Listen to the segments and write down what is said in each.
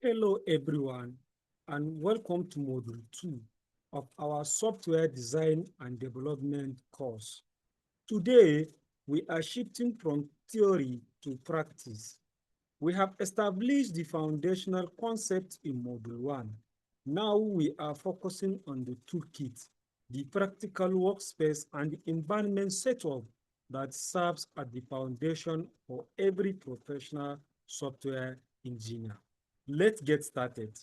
Hello, everyone, and welcome to Module 2 of our Software Design and Development course. Today, we are shifting from theory to practice. We have established the foundational concept in Module 1. Now we are focusing on the toolkit, the practical workspace, and the environment setup that serves as the foundation for every professional software engineer. Let's get started.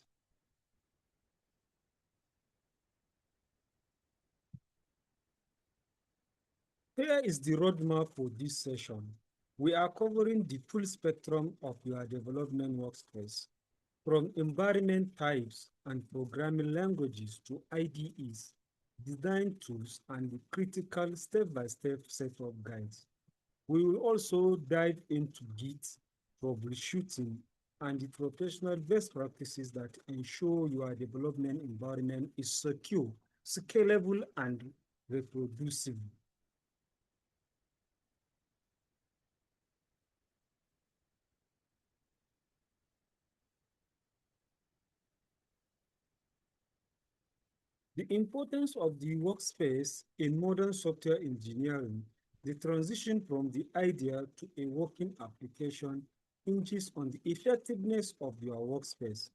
Here is the roadmap for this session. We are covering the full spectrum of your development workspace, from environment types and programming languages to IDEs, design tools, and the critical step-by-step setup guides. We will also dive into Git, troubleshooting, and the professional best practices that ensure your development environment is secure, scalable, and reproducible. The importance of the workspace in modern software engineering, the transition from the idea to a working application hinges on the effectiveness of your workspace.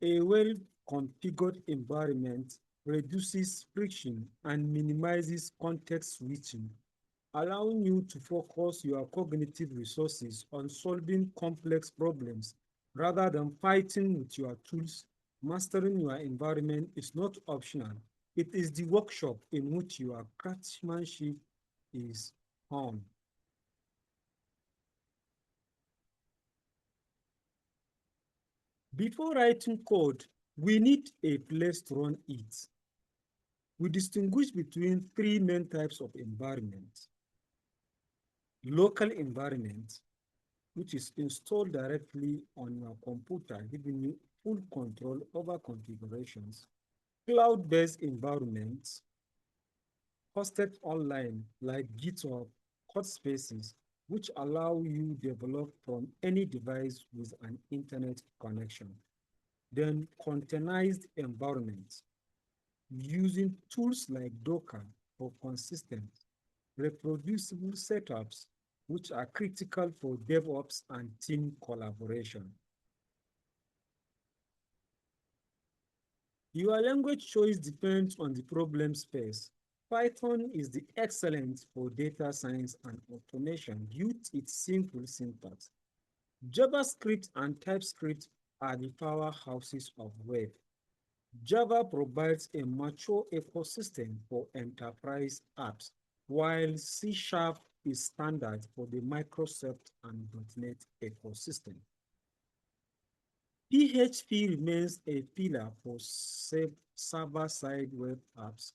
A well-configured environment reduces friction and minimizes context switching, allowing you to focus your cognitive resources on solving complex problems rather than fighting with your tools. Mastering your environment is not optional. It is the workshop in which your craftsmanship is honed. Before writing code, we need a place to run it. We distinguish between three main types of environment. Local environment, which is installed directly on your computer, giving you full control over configurations. Cloud-based environments, hosted online like GitHub, Codespaces, which allow you to develop from any device with an internet connection. Then containerized environments, using tools like Docker for consistent, reproducible setups, which are critical for DevOps and team collaboration. Your language choice depends on the problem space. Python is the excellent for data science and automation due to its simple syntax. JavaScript and TypeScript are the powerhouses of web. Java provides a mature ecosystem for enterprise apps, while C# is standard for the Microsoft and .NET ecosystem. PHP remains a pillar for server-side web apps.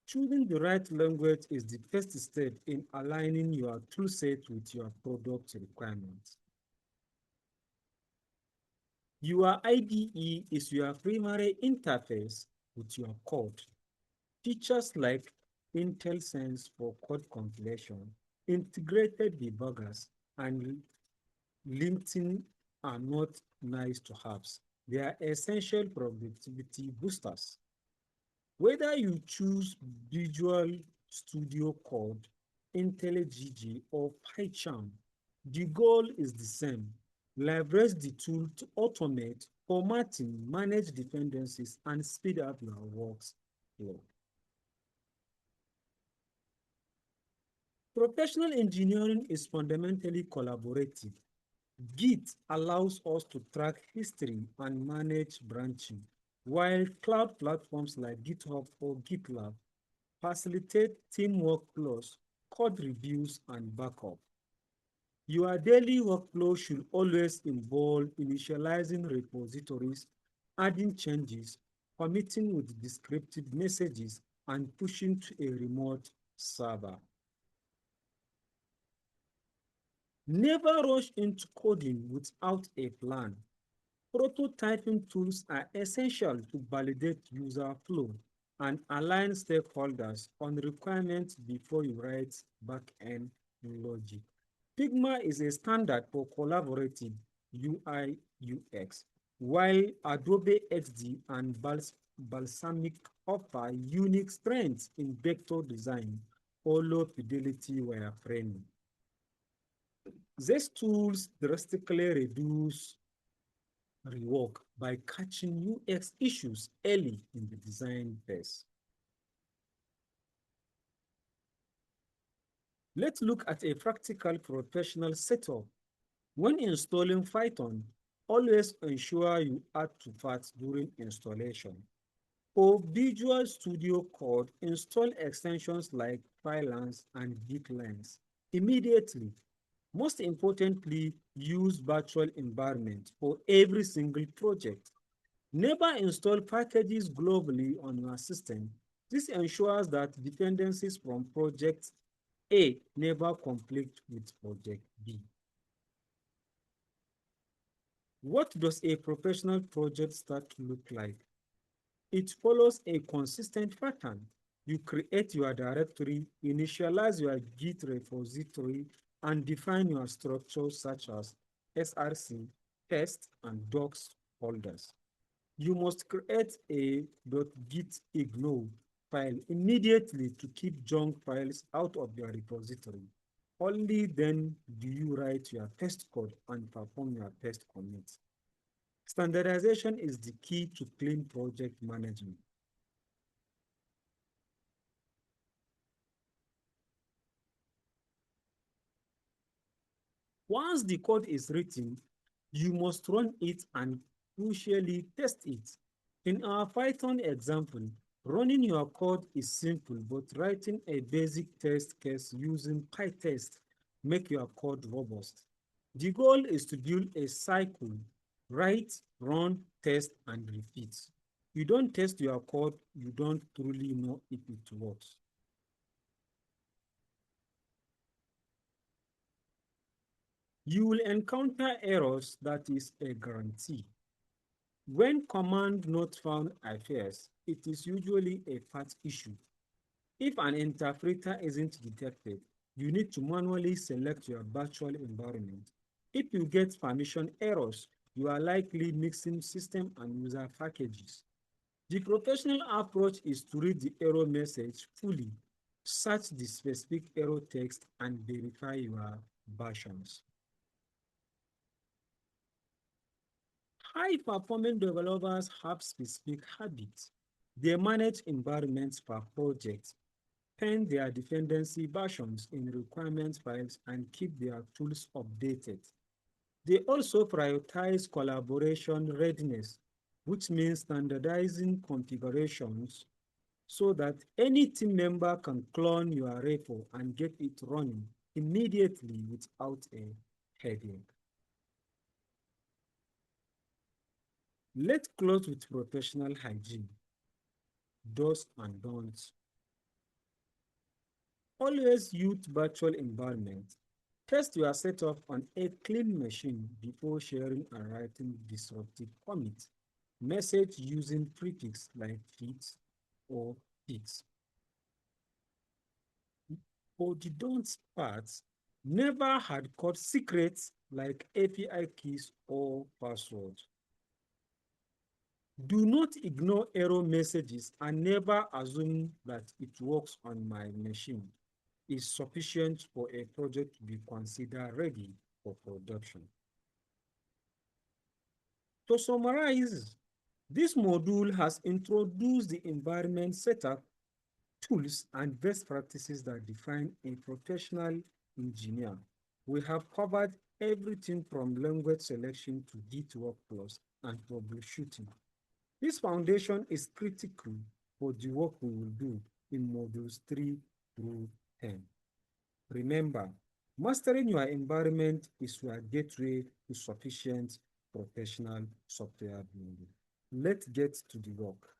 Choosing the right language is the first step in aligning your toolset with your product requirements. Your IDE is your primary interface with your code. Features like IntelliSense for code compilation, integrated debuggers, and linting are not nice to haves. They are essential productivity boosters. Whether you choose Visual Studio Code, IntelliGG, or PyCharm, the goal is the same. Leverage the tool to automate formatting, manage dependencies, and speed up your workflow. Professional engineering is fundamentally collaborative. Git allows us to track history and manage branching, while cloud platforms like GitHub or GitLab facilitate teamwork flows, code reviews, and backup. Your daily workflow should always involve initializing repositories, adding changes, committing with descriptive messages, and pushing to a remote server. Never rush into coding without a plan. Prototyping tools are essential to validate user flow and align stakeholders on requirements before you write back-end logic. Figma is a standard for collaborative UI UX, while Adobe XD and Balsamic offer unique strengths in vector design or low fidelity wireframing. These tools drastically reduce rework by catching UX issues early in the design phase. Let's look at a practical professional setup. When installing Python, always ensure you add to paths during installation. For Visual Studio Code, install extensions like Pylons and Gitlines immediately. Most importantly, use virtual environment for every single project. Never install packages globally on your system. This ensures that dependencies from project A never conflict with project B. What does a professional project start to look like? It follows a consistent pattern. You create your directory, initialize your Git repository, and define your structures such as SRC, test, and docs folders. You must create a .gitignore file immediately to keep junk files out of your repository. Only then do you write your test code and perform your test commits. Standardization is the key to clean project management. Once the code is written, you must run it and crucially test it. In our Python example, running your code is simple, but writing a basic test case using PyTest make your code robust. The goal is to build a cycle: write, run, test, and repeat. You don't test your code, you don't truly know if it works. You will encounter errors, that is a guarantee. When command not found appears, it is usually a path issue. If an interpreter isn't detected, you need to manually select your virtual environment. If you get permission errors, you are likely mixing system and user packages. The professional approach is to read the error message fully, search the specific error text, and verify your versions. High-performing developers have specific habits. They manage environments per project, pen their dependency versions in requirements files, and keep their tools updated. They also prioritize collaboration readiness, which means standardizing configurations so that any team member can clone your repo and get it running immediately without a headache. Let's close with professional hygiene. Do's and don'ts. Always use virtual environment. Test your setup on a clean machine before sharing and writing disruptive commits. Message using prefix like fix or fix. For the don'ts parts, never hard code secrets like API keys or passwords. Do not ignore error messages and never assume that it works on my machine is sufficient for a project to be considered ready for production. To summarize, this module has introduced the environment setup, tools, and best practices that define a professional engineer. We have covered everything from language selection to Git workflows and troubleshooting. This foundation is critical for the work we will do in modules 3 through 10. Remember, mastering your environment is your gateway to sufficient professional software building. Let's get to the work.